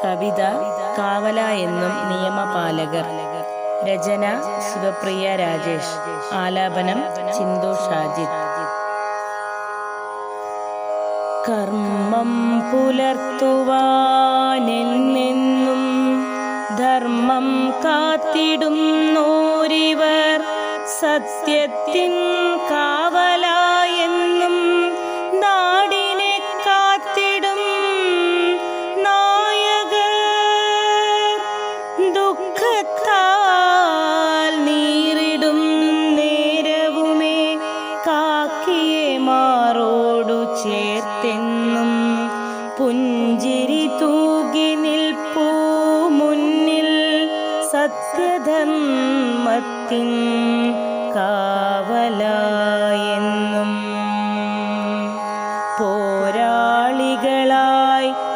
കവിത കാവല എന്നും നിയമപാലകർ. രചന ശിവപ്രിയ രാജേഷ്. ആലാപനം ചിന്തു ഷാജിദ്. കർമ്മം പുലർത്തുവാനെന്നെന്നും ധർമ്മം കാത്തിടുന്നോരിവർ സത്യത്തിൻ കാവലായെന്നും നാടിനെ കാത്തിടും നായകർ. ദുഃഖത്താൽ നീറിടും നേരവുമേ കാക്കിയെ മാറോടു ചേർത്തെന്നും പുഞ്ചിരി തൂകി നിൽപ്പൂ മുന്നിൽ സത്യധർമ്മത്തിൻ കാവലായെന്നും. പോരാളികളായി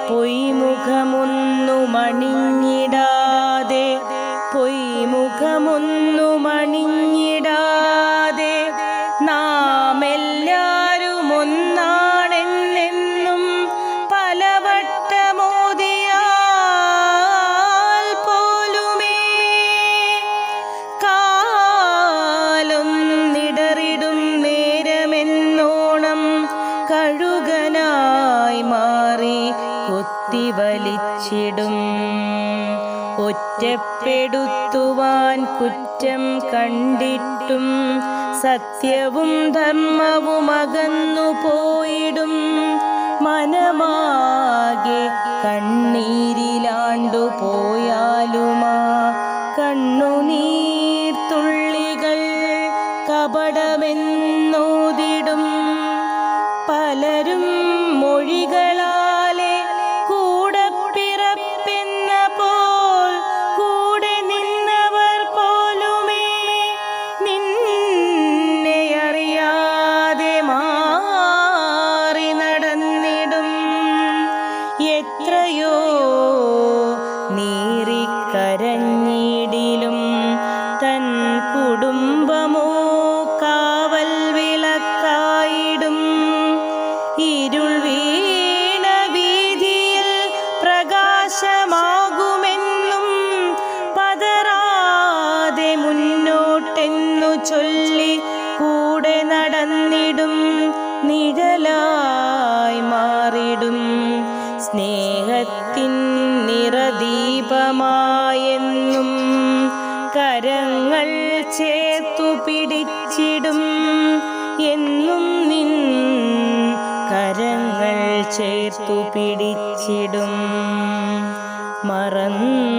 പൊയ്മുഖമൊന്നുമണിഞ്ഞിടാതെ നാം എല്ലാരും ഒന്നാണെന്നെന്നും പലവട്ടമോദിയാൽ പോലുമേ കാലൊന്നിടറിടും നേരമെന്നോണം കഴുകനായി മാറി കുത്തിവലിച്ചിടും. ഒറ്റപ്പെടുത്തുവാൻ കുറ്റം കണ്ടിട്ടും സത്യവും ധർമ്മവും അകന്നു പോയിടും. മനമാകെ കണ്ണീരിലാണ്ടു പോയാലുമാ കണ്ണുനീർത്തുള്ളികൾ കപടമെന്നോതിടും. പലരും മൊഴികളാലെ കൂടെ പിറപ്പെന്ന പോൽ കൂടെ നിന്നവർ പോലുമേ നിന്നെ അറിയാതെ മാറി നടന്നിടും. എത്രയോ നീറിക്കരഞ്ഞിടിലും തൻ കുടുംബമോ കാവൽ വിളക്കായിടും. ഇരുൾ വീണ വീതിയിൽ പ്രകാശമാകുമെന്നും പതറാതെ മുന്നോട്ടെന്നു ചൊല്ലി കൂടെ നടന്നിടും. നിഴലായി മാറിടും സ്നേഹത്തിൻ നിറദീപമായെന്നും കരങ്ങൾ ചേർത്തു പിടിച്ചിടും. എന്നും നിൻ കരങ്ങൾ ചേർത്തു പിടിച്ചിടും. മറന്നു